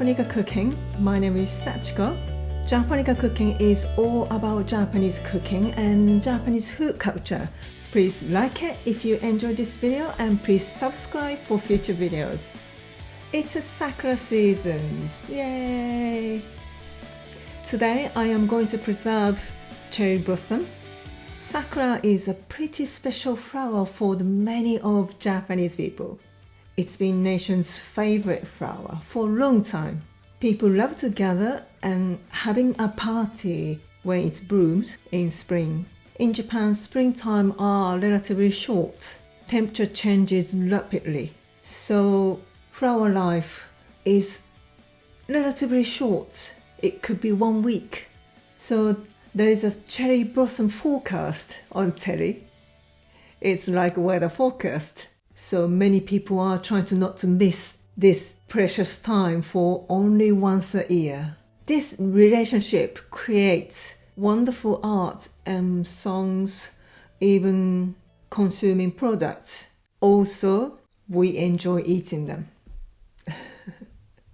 Japanica Cooking. My name is Sachiko. Japanica Cooking is all about Japanese cooking and Japanese food culture. Please like it if you enjoyed this video and please subscribe for future videos. It's a Sakura season, yay! Today I am going to preserve cherry blossom. Sakura is a pretty special flower for the many of Japanese people. It's been nation's favorite flower for a long time. People love to gather and having a party when it blooms in spring. In Japan, springtime are relatively short. Temperature changes rapidly, so flower life is relatively short. It could be 1 week. So there is a cherry blossom forecast on telly. It's like weather forecast. So many people are trying to not to miss this precious time for only once a year. This relationship creates wonderful art and songs, even consuming products. Also, we enjoy eating them.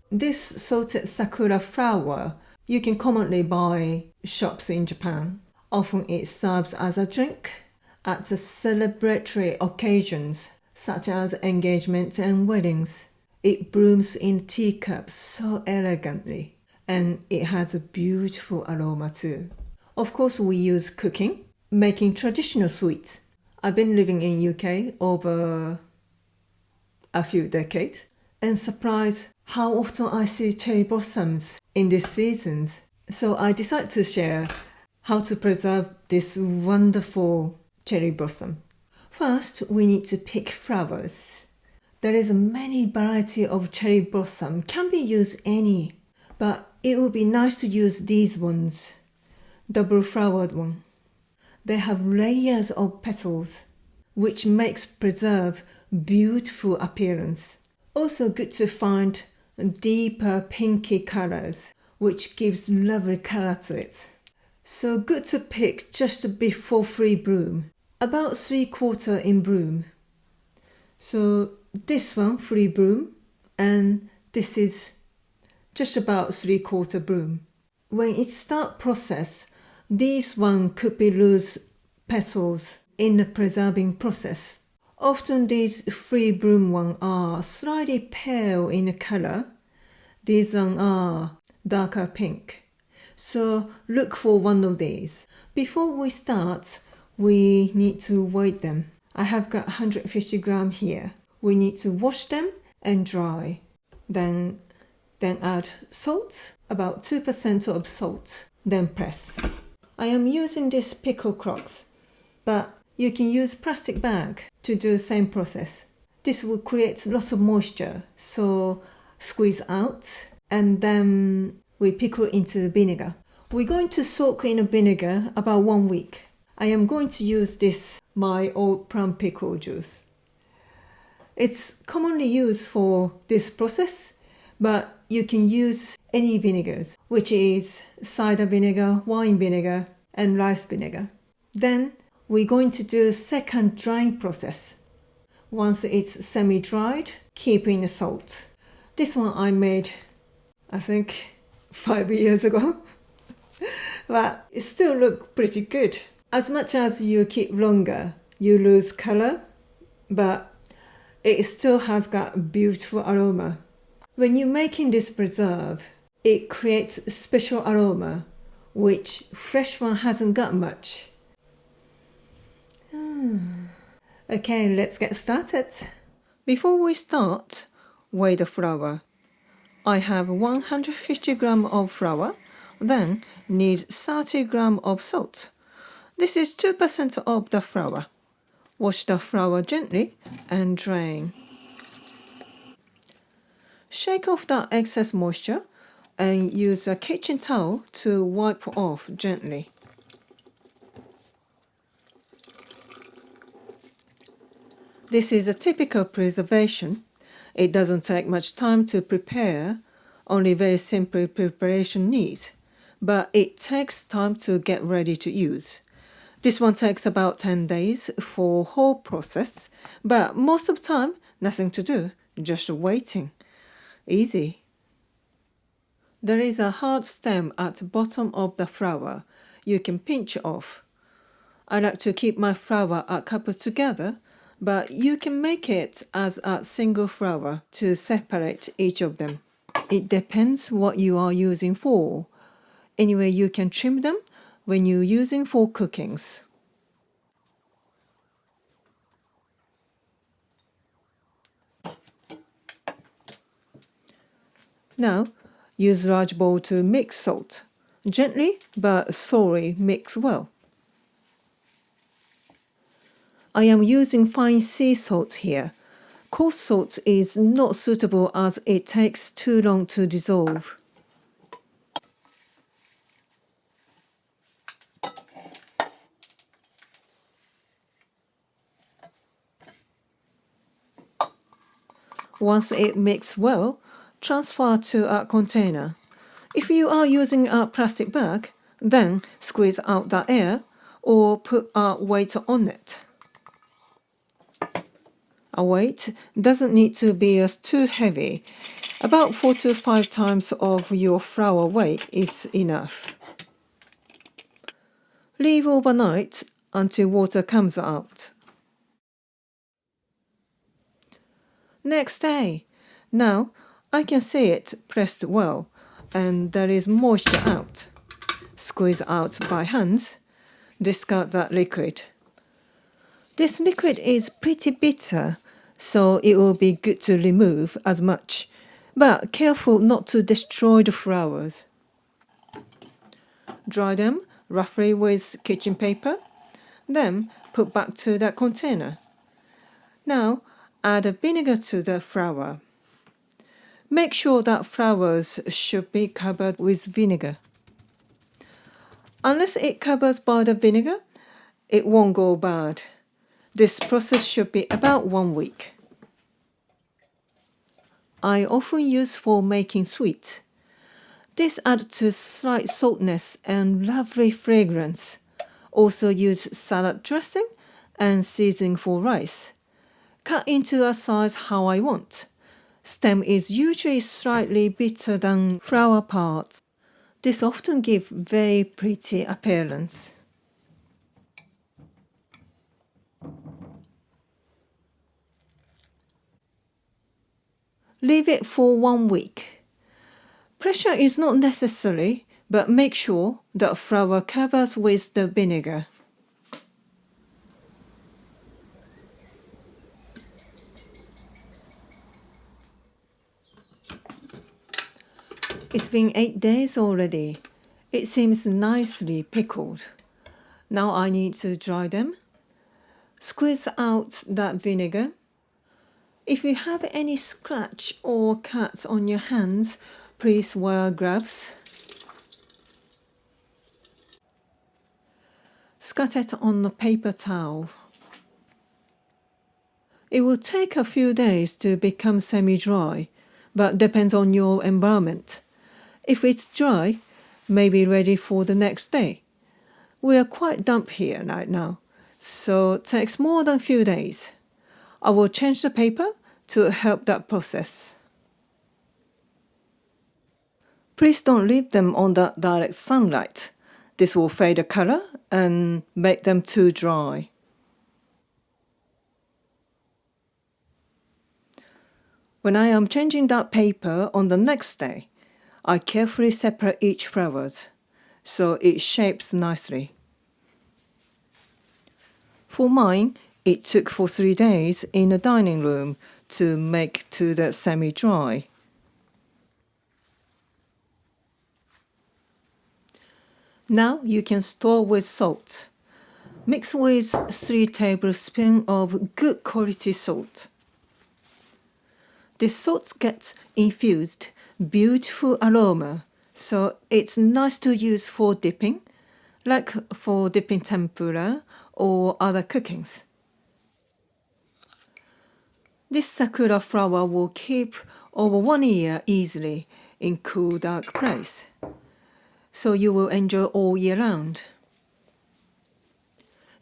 This salted sakura flower you can commonly buy shops in Japan. Often it serves as a drink at celebratory occasions such as engagements and weddings. It blooms in teacups so elegantly, and it has a beautiful aroma too. Of course, we use cooking, making traditional sweets. I've been living in UK over a few decades, and surprised how often I see cherry blossoms in these seasons. So I decided to share how to preserve this wonderful cherry blossom. First, we need to pick flowers. There is a many variety of cherry blossom. Can be used any, but it would be nice to use these ones, double flowered one. They have layers of petals, which makes preserve beautiful appearance. Also good to find deeper pinky colors, which gives lovely color to it. So good to pick just before free bloom. About 3/4 in bloom. So this one free bloom, and this is just about 3/4 bloom. When it start process, these one could be lose petals in the preserving process. Often these free bloom one are slightly pale in color. These one are darker pink. So look for one of these. Before we start, we need to weigh them. I have got 150 grams here. We need to wash them and dry. Then add salt, about 2% of salt. Then press. I am using this pickle crocks, but you can use plastic bag to do the same process. This will create lots of moisture, so squeeze out and then we pickle into vinegar. We're going to soak in vinegar about 1 week. I am going to use this, my old plum pickle juice. It's commonly used for this process, but you can use any vinegars, which is cider vinegar, wine vinegar, and rice vinegar. Then we're going to do a second drying process. Once it's semi-dried, keep in the salt. This one I made, I think, 5 years ago. But it still looks pretty good. As much as you keep longer, you lose color, but it still has got beautiful aroma. When you're making this preserve, it creates a special aroma, which fresh one hasn't got much. Okay, let's get started. Before we start, weigh the flour. I have 150 grams of flour, then need 30 grams of salt. This is 2% of the flour. Wash the flour gently and drain. Shake off the excess moisture and use a kitchen towel to wipe off gently. This is a typical preservation. It doesn't take much time to prepare, only very simple preparation needs, but it takes time to get ready to use. This one takes about 10 days for whole process, but most of the time, nothing to do, just waiting. Easy. There is a hard stem at the bottom of the flower. You can pinch off. I like to keep my flower coupled together, but you can make it as a single flower to separate each of them. It depends what you are using for. Anyway, you can trim them when you're using for cookings. Now, use large bowl to mix salt. Gently but slowly mix well. I am using fine sea salt here. Coarse salt is not suitable as it takes too long to dissolve. Once it mixes well, transfer to a container. If you are using a plastic bag, then squeeze out the air or put a weight on it. A weight doesn't need to be too heavy. About 4 to 5 times of your flour weight is enough. Leave overnight until water comes out. Next day. Now I can see it pressed well and there is moisture out. Squeeze out by hands. Discard that liquid. This liquid is pretty bitter, so it will be good to remove as much, but careful not to destroy the flowers. Dry them roughly with kitchen paper, then put back to the container. Now add vinegar to the flour. Make sure that flowers should be covered with vinegar. Unless it covers by the vinegar, it won't go bad. This process should be about 1 week. I often use for making sweets. This adds to slight saltness and lovely fragrance. Also use salad dressing and seasoning for rice. Cut into a size how I want. Stem is usually slightly bitter than flower parts. This often gives very pretty appearance. Leave it for 1 week. Pressure is not necessary, but make sure the flour covers with the vinegar. It's been 8 days already. It seems nicely pickled. Now I need to dry them. Squeeze out that vinegar. If you have any scratch or cuts on your hands, please wear gloves. Scatter it on a paper towel. It will take a few days to become semi-dry, but depends on your environment. If it's dry, may be ready for the next day. We are quite damp here right now, so it takes more than a few days. I will change the paper to help that process. Please don't leave them on the direct sunlight. This will fade the color and make them too dry. When I am changing that paper on the next day, I carefully separate each flowers so it shapes nicely. For mine, it took for 3 days in the dining room to make to the semi-dry. Now you can store with salt. Mix with 3 tablespoons of good quality salt. This salt gets infused beautiful aroma, so it's nice to use for dipping, like for dipping tempura or other cookings. This sakura flower will keep over 1 year easily in cool dark place, so you will enjoy all year round.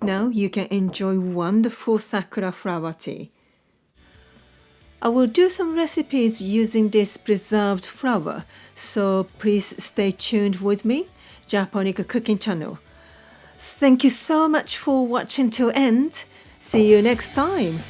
Now you can enjoy wonderful sakura flower tea. I will do some recipes using this preserved flour, so please stay tuned with me, Japanese cooking channel. Thank you so much for watching till end. See you next time.